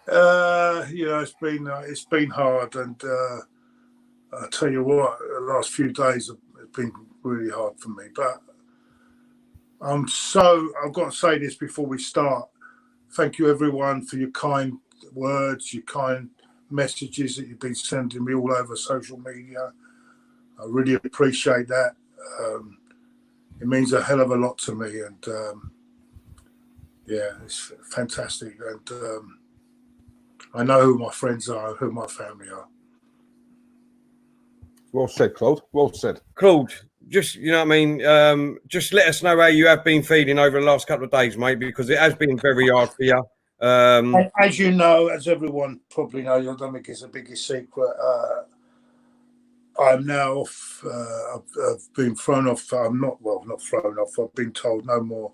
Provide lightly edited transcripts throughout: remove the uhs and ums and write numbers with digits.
You know, it's been hard, and I tell you what, the last few days have been really hard for me. But I've got to say this before we start. Thank you, everyone, for your kind words, your kind messages that you've been sending me all over social media. I really appreciate that. It means a hell of a lot to me, and yeah, it's fantastic. And I know who my friends are, who my family are. Well said, Claude. Well said. Claude, just, you know what I mean, just let us know how you have been feeling over the last couple of days, mate, because it has been very hard for you. As you know, as everyone probably knows, I don't think it's the biggest secret. I'm now off. I've been thrown off. I'm not thrown off. I've been told no more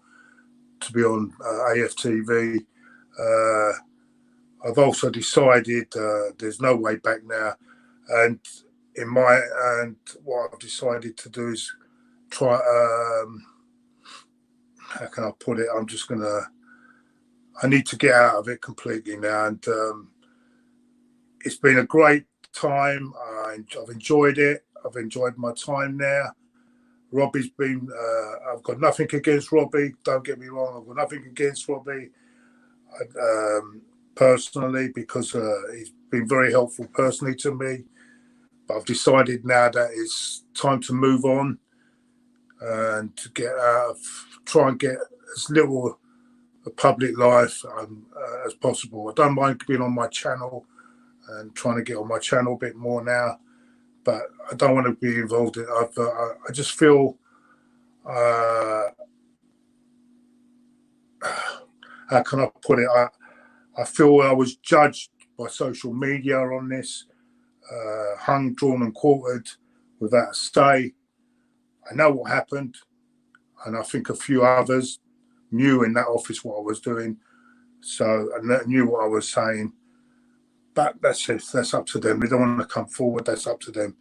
to be on AFTV. I've also decided there's no way back now, and what I've decided to do is try. How can I put it? I need to get out of it completely now, and it's been a great time. I've enjoyed it. I've enjoyed my time there. Robbie's been. I've got nothing against Robbie. Don't get me wrong. I've got nothing against Robbie personally, because he's been very helpful personally to me. But I've decided now that it's time to move on and to get out of, try and get as little a public life as possible. I don't mind being on my channel and trying to get on my channel a bit more now, but I don't want to be involved in it. I just feel how can I put it? I feel I was judged by social media on this, hung, drawn and quartered without a say. I know what happened, and I think a few others knew in that office what I was doing, and knew what I was saying. But that's it. That's up to them. They don't want to come forward. That's up to them.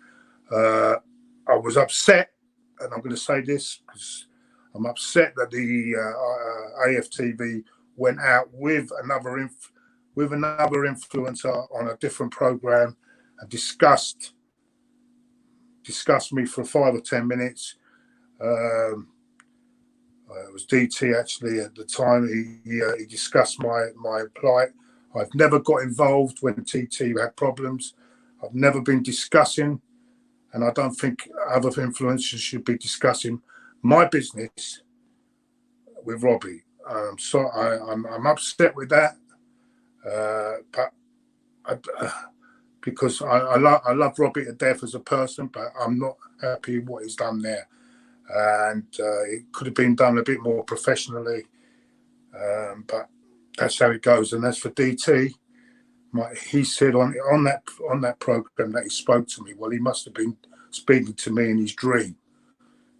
I was upset, and I'm going to say this because I'm upset that the AFTV went out with another influencer on a different program and discussed me for 5 or 10 minutes. It was DT actually at the time. He discussed my plight. I've never got involved when TT had problems. I've never been discussing, and I don't think other influencers should be discussing my business with Robbie. So I'm upset with that, but because I love Robbie to death as a person, but I'm not happy with what he's done there, and it could have been done a bit more professionally, but that's how it goes. And as for DT, he said on that program that he spoke to me. Well, he must have been speaking to me in his dream,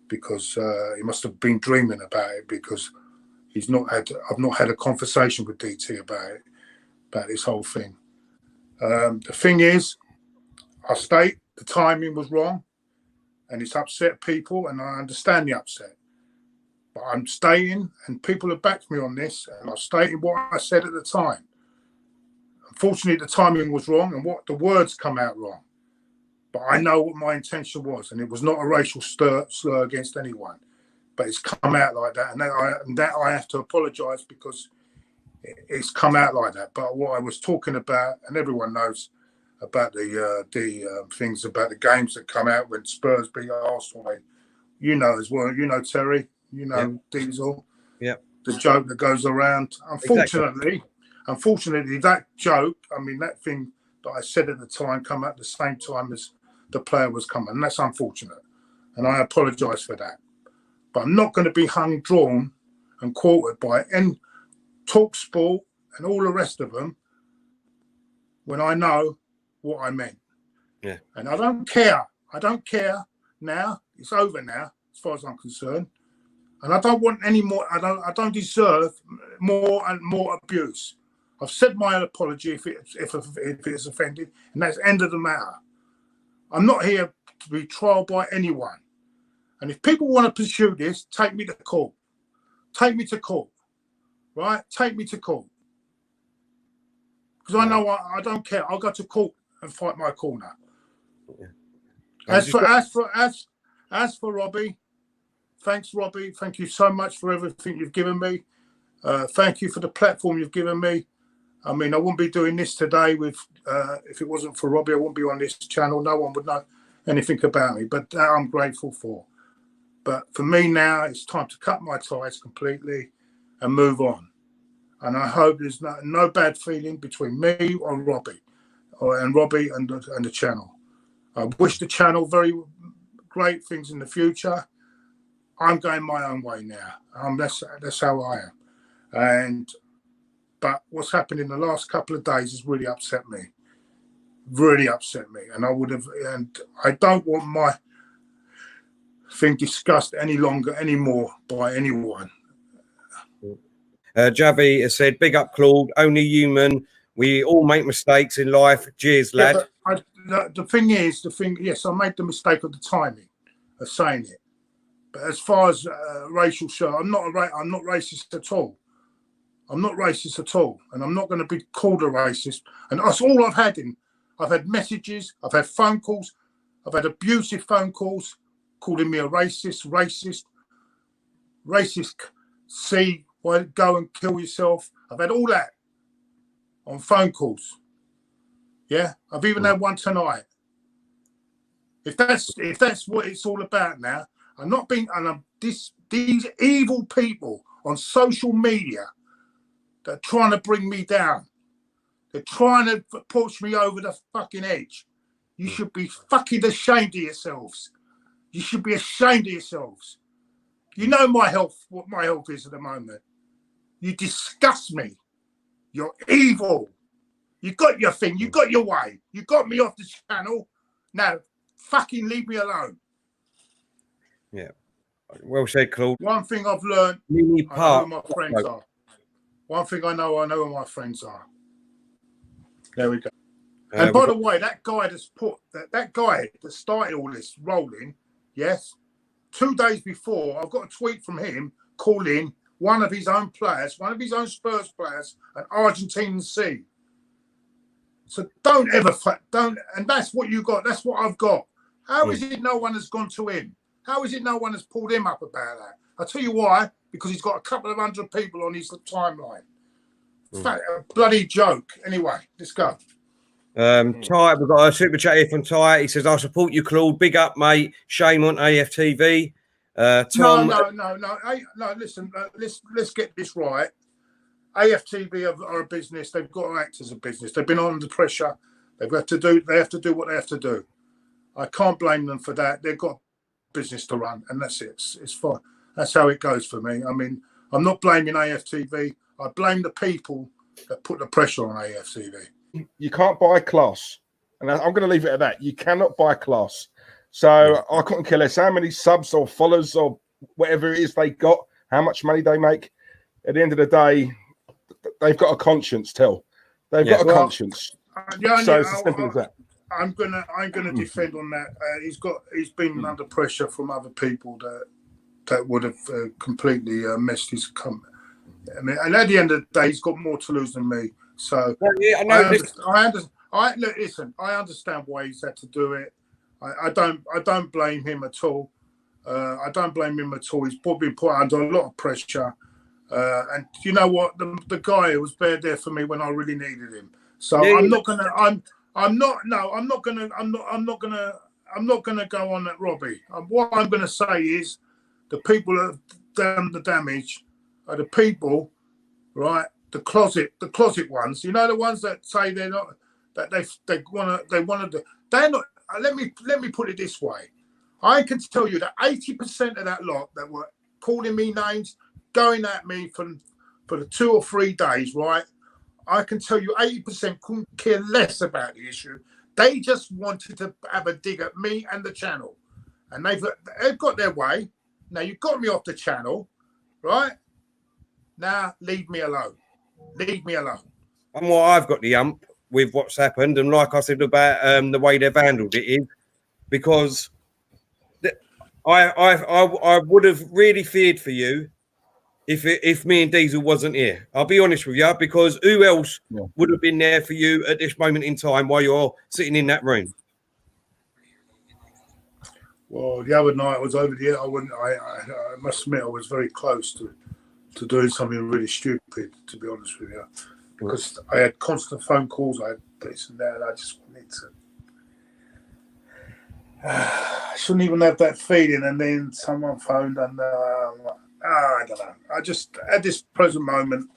because he must have been dreaming about it, because I've not had a conversation with DT about this whole thing. The thing is, I state the timing was wrong, and it's upset people, and I understand the upset. But I'm staying, and people have backed me on this, and I've stated what I said at the time. Unfortunately, the timing was wrong, and what the words come out wrong. But I know what my intention was, and it was not a racial slur against anyone. But it's come out like that, and that I have to apologise, because it's come out like that. But what I was talking about, and everyone knows about the things about the games that come out when Spurs beat Arsenal. You know as well. You know, Terry. You know, yeah. Diesel. Yeah. The joke that goes around. Unfortunately, that joke, I mean, that thing that I said at the time come at the same time as the player was coming. And that's unfortunate. And I apologise for that. But I'm not going to be hung, drawn and quartered by TalkSport and all the rest of them when I know what I meant. Yeah. And I don't care. I don't care now. It's over now, as far as I'm concerned. And I don't want any more. I don't deserve more and more abuse. I've said my apology if it's offended, and that's the end of the matter. I'm not here to be trialed by anyone. And if people want to pursue this, take me to court. Take me to court. Right? Take me to court. because I know I don't care. I'll go to court and fight my corner. Yeah. As for Robbie, thanks, Robbie. Thank you so much for everything you've given me. Thank you for the platform you've given me. I mean, I wouldn't be doing this today if it wasn't for Robbie. I wouldn't be on this channel. No one would know anything about me, but that I'm grateful for. But for me now, it's time to cut my ties completely and move on. And I hope there's no bad feeling between me or Robbie, and Robbie and the channel. I wish the channel very great things in the future. I'm going my own way now. That's how I am. But what's happened in the last couple of days has really upset me. Really upset me. And I don't want my thing discussed anymore by anyone. Javi has said, big up Claude, only human. We all make mistakes in life. Cheers, lad. Yeah, the thing, yes, I made the mistake of the timing of saying it. But as far as racial show, I'm not racist at all. I'm not racist at all. And I'm not going to be called a racist. And that's all I've had I've had messages, I've had phone calls, I've had abusive phone calls calling me a racist, see, why go and kill yourself. I've had all that on phone calls. Yeah, I've even had one tonight. If that's what it's all about now, these evil people on social media that are trying to bring me down. They're trying to push me over the fucking edge. You should be fucking ashamed of yourselves. You should be ashamed of yourselves. You know what my health is at the moment. You disgust me. You're evil. You got your thing. You got your way. You got me off the channel. Now, fucking leave me alone. Yeah. Well said, Claude. One thing I've learned, I know who my friends are. One thing I know who my friends are. There we go. And by the way, that guy that guy that started all this rolling, yes, 2 days before, I've got a tweet from him calling one of his own players, one of his own Spurs players, an Argentine C. So and that's what you got. That's what I've got. How is it no one has gone to him? How is it no one has pulled him up about that? I'll tell you why. Because he's got a couple of 100 people on his timeline. A bloody joke. Anyway, let's go. Ty, we've got a super chat here from Ty. He says, I support you, Claude. Big up, mate. Shame on AFTV. Tom. No. Listen, let's get this right. AFTV are a business. They've got to act as a business. They've been under pressure. They have to do what they have to do. I can't blame them for that. They've got business to run, and that's it. It's fine. That's how it goes for me. I mean, I'm not blaming AFTV. I blame the people that put the pressure on AFTV. You can't buy class. And I'm going to leave it at that. You cannot buy class. So I couldn't care less how many subs or followers or whatever it is they got, how much money they make. At the end of the day, they've got a conscience, Tell. They've got a conscience. So it's as simple as that. I'm gonna defend on that. He's been under pressure from other people that would have completely messed his company. I mean, and at the end of the day, he's got more to lose than me. So I understand why he's had to do it. I don't blame him at all. I don't blame him at all. He's been put under a lot of pressure. And you know what? The guy was there for me when I really needed him. So I'm not gonna go on that Robbie. What I'm gonna say is the people that have done the damage are the people, right? The closet ones. You know, the ones that say they're not, that they want to. They're not. Let me put it this way. I can tell you that 80% of that lot that were calling me names, going at me for the 2 or 3 days, right? I can tell you 80% couldn't care less about the issue. They just wanted to have a dig at me and the channel. And they've got their way. Now, you've got me off the channel, right? Now, leave me alone. Leave me alone. And what I've got the ump with what's happened, and like I said about the way they've handled it, is because I would have really feared for you if me and Diesel wasn't here. I'll be honest with you, because who else would have been there for you at this moment in time while you're sitting in that room? Well, the other night I was over there. I must admit I was very close to doing something really stupid, to be honest with you, because I had constant phone calls. I had this and that, and I just wanted to. I shouldn't even have that feeling, and then someone phoned, and I don't know. I just, at this present moment,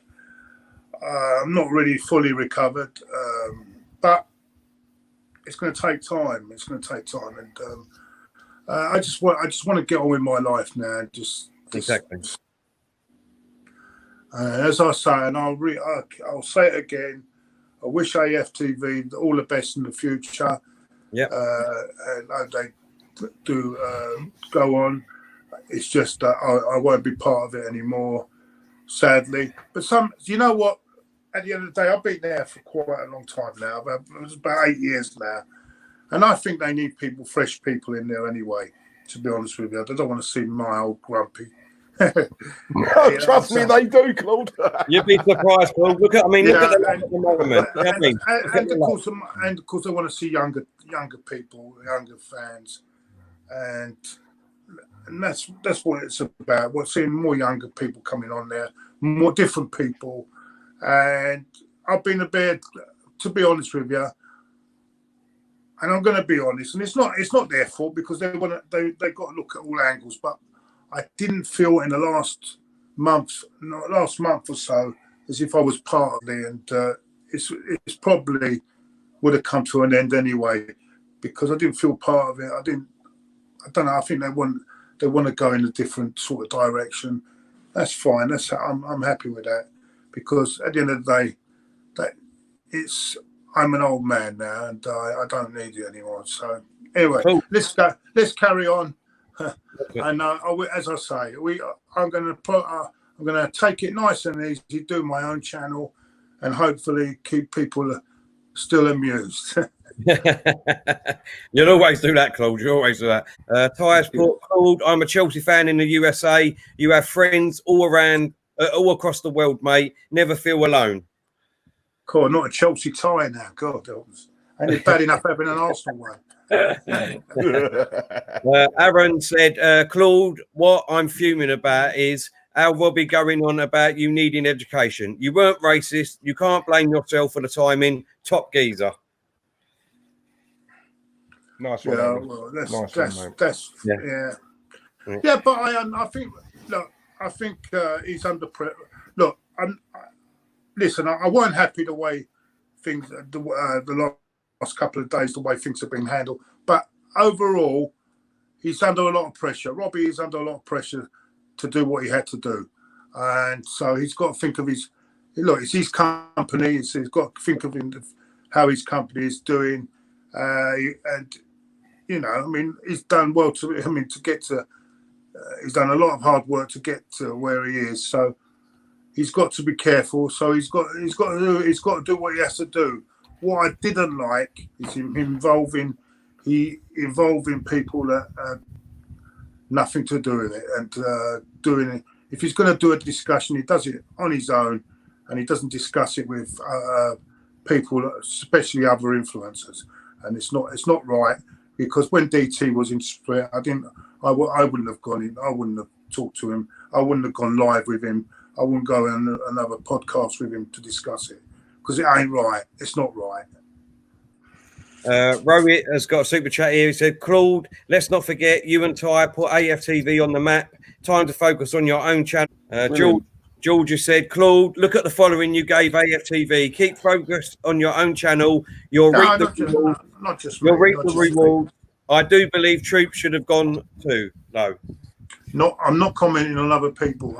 I'm not really fully recovered, but it's going to take time. It's going to take time, and I just want to get on with my life now. Exactly. As I say, and I'll say it again. I wish AFTV all the best in the future. Yeah, and they do go on. It's just that I won't be part of it anymore, sadly. But you know what? At the end of the day, I've been there for quite a long time now. It was about 8 years now, and I think they need fresh people in there anyway. To be honest with you, I don't want to see my old grumpy. No, trust me, they do, Claude. You'd be surprised, Claude. Look at the moment. And of course, I want to see younger people, younger fans, and that's what it's about. We're seeing more younger people coming on there, more different people, and I've been a bit, to be honest with you, and I'm going to be honest, and it's not their fault because they've got to look at all angles, but I didn't feel in the last month or so as if I was part of it, and it's probably would have come to an end anyway because I didn't feel part of it. I don't know. I think they want to go in a different sort of direction. That's fine. I'm happy with that because at the end of the day, I'm an old man now and I don't need it anymore. So anyway, let's go. Let's carry on. And as I say, I'm going to take it nice and easy, do my own channel, and hopefully keep people still amused. You'll always do that, Claude. You always do that. Tyres put, Claude, I'm a Chelsea fan in the USA. You have friends all around, all across the world, mate. Never feel alone. Cool, not a Chelsea tie now. God, ain't it bad enough having an Arsenal one? Aaron said, Claude, what I'm fuming about is how Robbie going on about you needing education. You weren't racist. You can't blame yourself for the timing. Top geezer. Nice one. Well, yeah. But I think, look, he's under pressure. Look, listen, I weren't happy the way things, the last couple of days, the way things have been handled. But overall, he's under a lot of pressure. Robbie is under a lot of pressure to do what he had to do. And so he's got to think of it's his company. He's got to think of how his company is doing. And, he's done well to get to, he's done a lot of hard work to get to where he is. So he's got to be careful. So he's got to do what he has to do. What I didn't like is him involving people that had nothing to do with it and doing it. If he's going to do a discussion, he does it on his own, and he doesn't discuss it with people, especially other influencers. And it's not right because when DT was in Split, I wouldn't have gone in. I wouldn't have talked to him. I wouldn't have gone live with him. I wouldn't go on another podcast with him to discuss it because it ain't right. It's not right. Robbie has got a super chat here. He said, Claude, let's not forget you and Ty put AFTV on the map. Time to focus on your own channel. George has said, Claude, look at the following you gave AFTV. Keep focused on your own channel. You'll reap the reward. I do believe TROOPZ should have gone too. No. I'm not commenting on other people.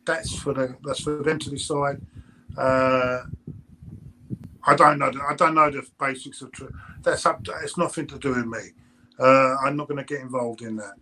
That's for them to decide. I don't know the basics of TROOPZ. It's nothing to do with me. I'm not going to get involved in that.